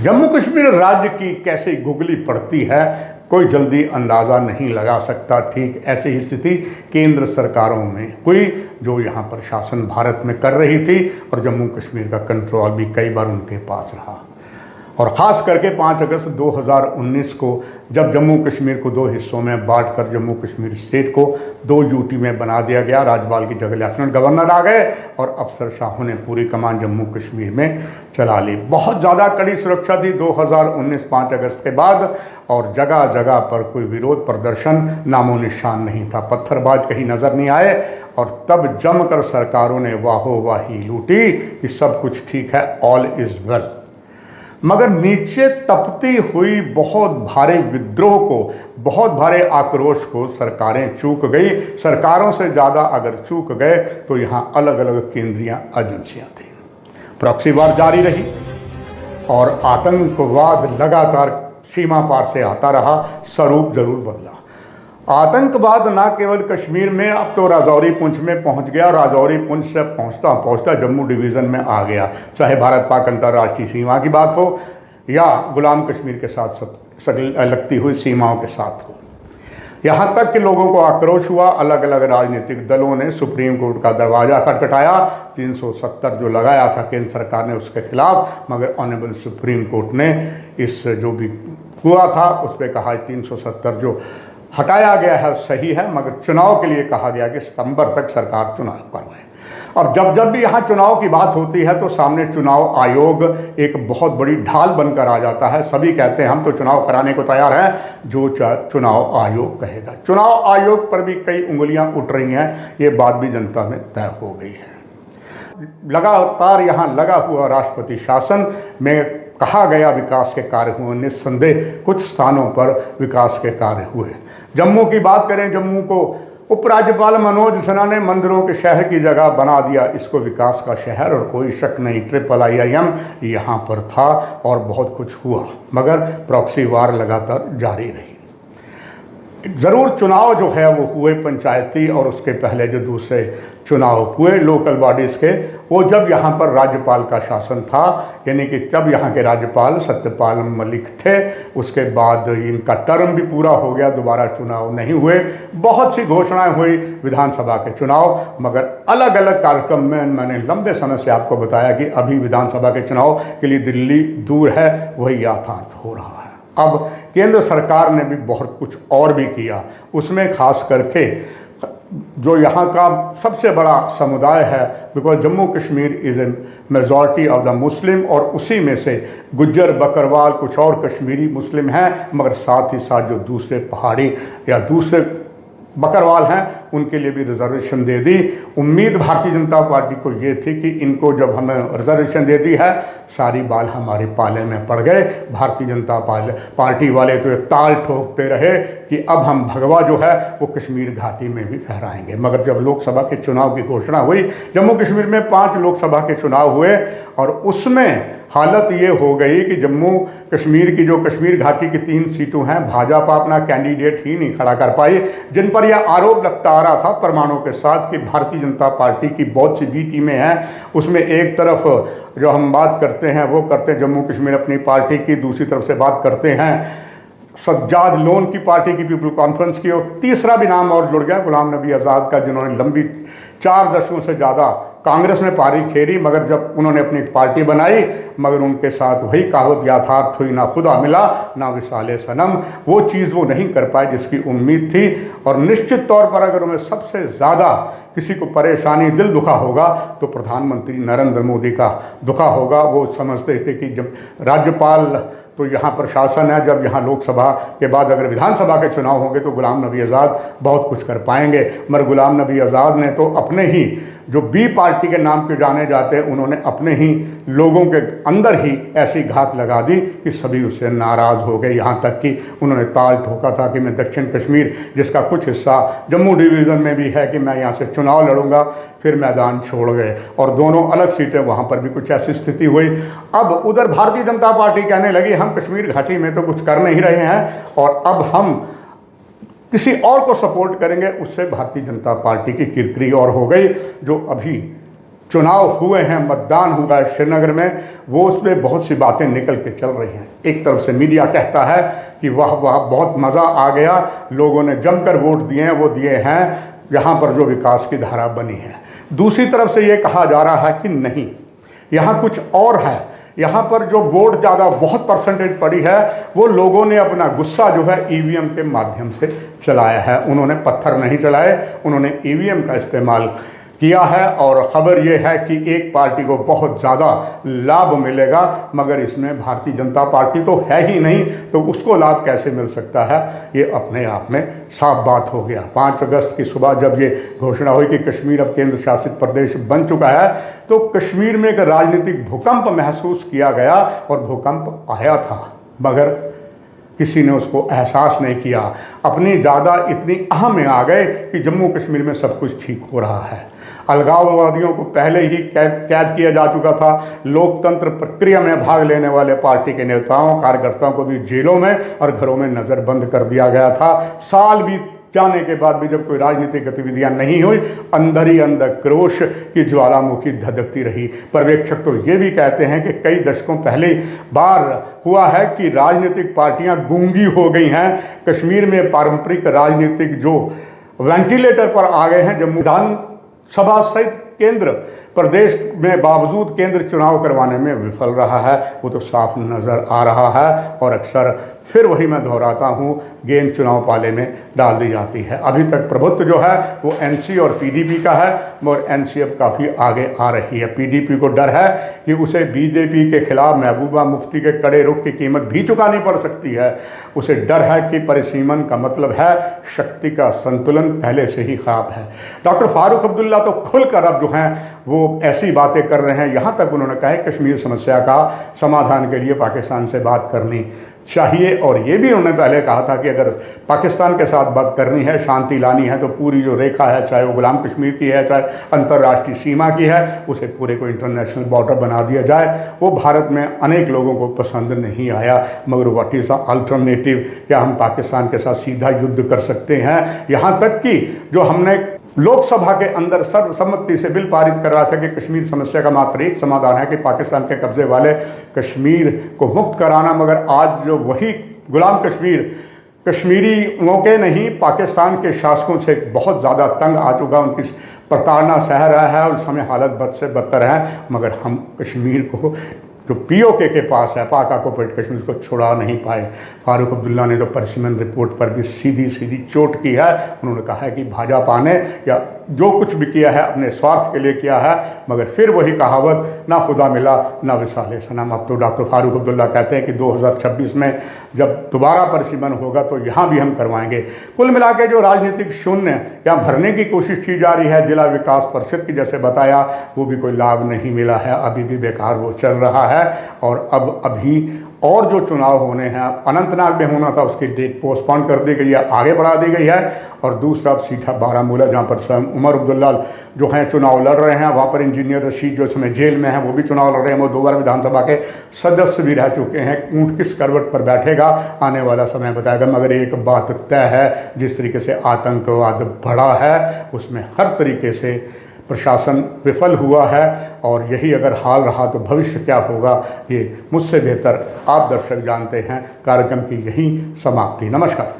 जम्मू कश्मीर राज्य की कैसे गुगली पड़ती है कोई जल्दी अंदाज़ा नहीं लगा सकता। ठीक ऐसी ही स्थिति केंद्र सरकारों में हुई जो यहाँ पर शासन भारत में कर रही थी और जम्मू कश्मीर का कंट्रोल भी कई बार उनके पास रहा। और ख़ास करके 5 अगस्त 2019 को जब जम्मू कश्मीर को 2 हिस्सों में बांटकर जम्मू कश्मीर स्टेट को 2 यूटी में बना दिया गया, राज्यपाल की जगह लेफ्टिनेंट गवर्नर आ गए और अफसरशाहों ने पूरी कमान जम्मू कश्मीर में चला ली। बहुत ज़्यादा कड़ी सुरक्षा थी 2019 5 अगस्त के बाद और जगह जगह पर कोई विरोध प्रदर्शन नामो निशान नहीं था, पत्थरबाज कहीं नज़र नहीं आए। और तब जमकर सरकारों ने वाहोवाही लूटी कि सब कुछ ठीक है, ऑल इज़ वेल। मगर नीचे तपती हुई बहुत भारी विद्रोह को, बहुत भारे आक्रोश को सरकारें चूक गई। सरकारों से ज़्यादा अगर चूक गए तो यहाँ अलग अलग केंद्रीय एजेंसियाँ थी। प्रॉक्सी वार जारी रही और आतंकवाद लगातार सीमा पार से आता रहा, स्वरूप जरूर बदला। आतंकवाद ना केवल कश्मीर में, अब तो राजौरी पुंछ में पहुंच गया। राजौरी पुंछ से पहुंचता पहुंचता जम्मू डिवीज़न में आ गया, चाहे भारत पाक अंतर्राष्ट्रीय सीमा की बात हो या गुलाम कश्मीर के साथ लगती हुई सीमाओं के साथ हो। यहाँ तक कि लोगों को आक्रोश हुआ, अलग अलग राजनीतिक दलों ने सुप्रीम कोर्ट का दरवाज़ा खटखटाया, 370 जो लगाया था केंद्र सरकार ने उसके खिलाफ, मगर ऑनरेबल सुप्रीम कोर्ट ने इस जो भी हुआ था उस पर कहा 370 जो हटाया गया है सही है, मगर चुनाव के लिए कहा गया कि सितंबर तक सरकार चुनाव करवाए। और जब जब भी यहाँ चुनाव की बात होती है तो सामने चुनाव आयोग एक बहुत बड़ी ढाल बनकर आ जाता है। सभी कहते हैं हम तो चुनाव कराने को तैयार हैं, जो चुनाव आयोग कहेगा। चुनाव आयोग पर भी कई उंगलियां उठ रही हैं, ये बात भी जनता में तय हो गई है। लगातार यहाँ लगा हुआ राष्ट्रपति शासन में कहा गया विकास के कार्य हुए, निस्संदेह कुछ स्थानों पर विकास के कार्य हुए। जम्मू की बात करें, जम्मू को उपराज्यपाल मनोज सिन्हा ने मंदिरों के शहर की जगह बना दिया, इसको विकास का शहर, और कोई शक नहीं IIIM यहाँ पर था और बहुत कुछ हुआ, मगर प्रॉक्सी वार लगातार जारी रही। ज़रूर चुनाव जो है वो हुए पंचायती और उसके पहले जो दूसरे चुनाव हुए लोकल बॉडीज़ के, वो जब यहाँ पर राज्यपाल का शासन था, यानी कि जब यहाँ के राज्यपाल सत्यपाल मलिक थे, उसके बाद इनका टर्म भी पूरा हो गया, दोबारा चुनाव नहीं हुए। बहुत सी घोषणाएं हुई विधानसभा के चुनाव, मगर अलग अलग कार्यक्रम में मैंने लंबे समय से आपको बताया कि अभी विधानसभा के चुनाव के लिए दिल्ली दूर है, वही यथार्थ हो रहा है। अब केंद्र सरकार ने भी बहुत कुछ और भी किया, उसमें खास करके जो यहाँ का सबसे बड़ा समुदाय है, because Jammu Kashmir is a majority of the Muslim, और उसी में से गुज्जर, बकरवाल, कुछ और कश्मीरी मुस्लिम हैं, मगर साथ ही साथ जो दूसरे पहाड़ी या दूसरे बकरवाल हैं उनके लिए भी रिजर्वेशन दे दी। उम्मीद भारतीय जनता पार्टी को ये थी कि इनको जब हमें रिजर्वेशन दे दी है, सारी बाल हमारे पाले में पड़ गए। भारतीय जनता पार्टी वाले तो एक ताल ठोकते रहे कि अब हम भगवा जो है वो कश्मीर घाटी में भी फहराएंगे, मगर जब लोकसभा के चुनाव की घोषणा हुई, जम्मू कश्मीर में 5 लोकसभा के चुनाव हुए और उसमें हालत ये हो गई कि जम्मू कश्मीर की जो कश्मीर घाटी की 3 सीटों हैं, भाजपा अपना कैंडिडेट ही नहीं खड़ा कर पाई, जिन पर यह आरोप लगता आ रहा था प्रमाणों के साथ कि भारतीय जनता पार्टी की बहुत सी बी टीमें हैं। उसमें एक तरफ जो हम बात करते हैं वो करते हैं जम्मू कश्मीर अपनी पार्टी की, दूसरी तरफ से बात करते हैं सज्जाद लोन की पार्टी की, पीपल कॉन्फ्रेंस की, और तीसरा भी नाम और जुड़ गया गुलाम नबी आज़ाद का, जिन्होंने लंबी 4 दशकों से ज़्यादा कांग्रेस में पारी खेली, मगर जब उन्होंने अपनी पार्टी बनाई, मगर उनके साथ वही कहावत यथार्थ हुई, ना खुदा मिला ना विसाले सनम। वो चीज़ वो नहीं कर पाए जिसकी उम्मीद थी। और निश्चित तौर पर अगर उन्हें सबसे ज़्यादा किसी को परेशानी, दिल दुखा होगा तो प्रधानमंत्री नरेंद्र मोदी का दुखा होगा। वो समझते थे कि जब राज्यपाल तो यहाँ प्रशासन है, जब यहाँ लोकसभा के बाद अगर विधानसभा के चुनाव होंगे तो गुलाम नबी आज़ाद बहुत कुछ कर पाएंगे, मगर गुलाम नबी आज़ाद ने तो अपने ही जो बी पार्टी के नाम पे जाने जाते हैं, उन्होंने अपने ही लोगों के अंदर ही ऐसी घात लगा दी कि सभी उससे नाराज़ हो गए। यहाँ तक कि उन्होंने ताल ठोका था कि मैं दक्षिण कश्मीर, जिसका कुछ हिस्सा जम्मू डिवीज़न में भी है, कि मैं यहाँ से चुनाव लड़ूंगा, फिर मैदान छोड़ गए और दोनों अलग सीटें, वहाँ पर भी कुछ ऐसी स्थिति हुई। अब उधर भारतीय जनता पार्टी कहने लगी हम कश्मीर घाटी में तो कुछ कर नहीं रहे हैं और अब हम किसी और को सपोर्ट करेंगे। उससे भारतीय जनता पार्टी की किरकिरी और हो गई, जो अभी चुनाव हुए हैं, मतदान हुआ है श्रीनगर में, वो उसमें बहुत सी बातें निकल के चल रही हैं। एक तरफ से मीडिया कहता है कि वाह वाह बहुत मज़ा आ गया, लोगों ने जमकर वोट दिए हैं, वो दिए हैं यहाँ पर जो विकास की धारा बनी है। दूसरी तरफ से ये कहा जा रहा है कि नहीं, यहाँ कुछ और है, यहाँ पर जो वोट ज़्यादा बहुत परसेंटेज पड़ी है वो लोगों ने अपना गुस्सा जो है ईवीएम के माध्यम से चलाया है। उन्होंने पत्थर नहीं चलाए, उन्होंने ईवीएम का इस्तेमाल किया है। और ख़बर यह है कि एक पार्टी को बहुत ज़्यादा लाभ मिलेगा, मगर इसमें भारतीय जनता पार्टी तो है ही नहीं, तो उसको लाभ कैसे मिल सकता है, ये अपने आप में साफ बात हो गया। 5 अगस्त की सुबह जब ये घोषणा हुई कि कश्मीर अब केंद्र शासित प्रदेश बन चुका है, तो कश्मीर में एक राजनीतिक भूकंप महसूस किया गया, और भूकंप आया था मगर किसी ने उसको एहसास नहीं किया। अपनी ज़्यादा इतनी अहम में आ गए कि जम्मू कश्मीर में सब कुछ ठीक हो रहा है। अलगाववादियों को पहले ही कैद किया जा चुका था। लोकतंत्र प्रक्रिया में भाग लेने वाले पार्टी के नेताओं कार्यकर्ताओं को भी जेलों में और घरों में नज़रबंद कर दिया गया था। साल बीत जाने के बाद भी जब कोई राजनीतिक गतिविधियां नहीं हुई, अंदर ही अंदर क्रोश की ज्वालामुखी धधकती रही। पर्यवेक्षक तो ये भी कहते हैं कि कई दशकों पहले बार हुआ है कि राजनीतिक पार्टियां गूंगी हो गई हैं। कश्मीर में पारंपरिक राजनीतिक जो वेंटिलेटर पर आ गए हैं, जब विधानसभा सहित केंद्र प्रदेश में बावजूद केंद्र चुनाव करवाने में विफल रहा है, वो तो साफ नज़र आ रहा है। और अक्सर फिर वही मैं दोहराता हूँ, गेंद चुनाव पाले में डाल दी जाती है। अभी तक प्रभुत्व जो है वो एनसी और पीडीपी का है, और एनसी अब काफ़ी आगे आ रही है। पीडीपी को डर है कि उसे बीजेपी के खिलाफ महबूबा मुफ्ती के कड़े रुख की कीमत भी चुकानी पड़ सकती है। उसे डर है कि परिसीमन का मतलब है शक्ति का संतुलन पहले से ही खराब है। डॉक्टर फारूक अब्दुल्ला तो खुलकर अब जो हैं वो ऐसी बातें कर रहे हैं। यहाँ तक उन्होंने कहा है कश्मीर समस्या का समाधान के लिए पाकिस्तान से बात करनी चाहिए, और ये भी उन्होंने पहले कहा था कि अगर पाकिस्तान के साथ बात करनी है, शांति लानी है, तो पूरी जो रेखा है, चाहे वो गुलाम कश्मीर की है, चाहे अंतर्राष्ट्रीय सीमा की है, उसे पूरे को इंटरनेशनल बॉर्डर बना दिया जाए। वो भारत में अनेक लोगों को पसंद नहीं आया, मगर व्हाट इज़ द अल्टरनेटिव? क्या हम पाकिस्तान के साथ सीधा युद्ध कर सकते हैं? यहाँ तक कि जो हमने लोकसभा के अंदर सर्वसम्मति से बिल पारित कर रहा था कि कश्मीर समस्या का मात्र एक समाधान है कि पाकिस्तान के कब्जे वाले कश्मीर को मुक्त कराना, मगर आज जो वही गुलाम कश्मीरी के नहीं, पाकिस्तान के शासकों से बहुत ज़्यादा तंग आ चुका, उनकी प्रताड़ना सह रहा है और उस समय हालत बद से बदतर है। मगर हम कश्मीर को जो पीओके के पास है, पाक ऑक्युपाइड कश्मीर, को छुड़ा नहीं पाए। फारूक अब्दुल्ला ने तो परसिमन रिपोर्ट पर भी सीधी सीधी चोट की है। उन्होंने कहा है कि भाजपा ने या जो कुछ भी किया है अपने स्वार्थ के लिए किया है, मगर फिर वही कहावत, ना खुदा मिला ना विसाले सनम। अब तो डॉक्टर फारूक अब्दुल्ला कहते हैं कि 2026 में जब दोबारा परसिमन होगा तो यहाँ भी हम करवाएंगे। कुल मिला के जो राजनीतिक शून्य यहाँ भरने की कोशिश की जा रही है, जिला विकास परिषद की जैसे बताया, वो भी कोई लाभ नहीं मिला है, अभी भी बेकार वो चल रहा है। और अब अभी और जो चुनाव होने हैं, अनंतनाग में होना था, उसकी डेट पोस्टपोन कर दी गई है, आगे बढ़ा दी गई है। और दूसरा सीट है बारामूला, जहाँ पर स्वयं उमर अब्दुल्ला जो हैं चुनाव लड़ रहे हैं। वहाँ पर इंजीनियर रशीद जो इसमें जेल में हैं, वो भी चुनाव लड़ रहे हैं। वो 2 बार विधानसभा के सदस्य भी रह चुके हैं। ऊँट किस करवट पर बैठेगा, आने वाला समय बताएगा। मगर एक बात तय है, जिस तरीके से आतंकवाद बढ़ा है, उसमें हर तरीके से प्रशासन विफल हुआ है। और यही अगर हाल रहा तो भविष्य क्या होगा, ये मुझसे बेहतर आप दर्शक जानते हैं। कार्यक्रम की यही समाप्ति। नमस्कार।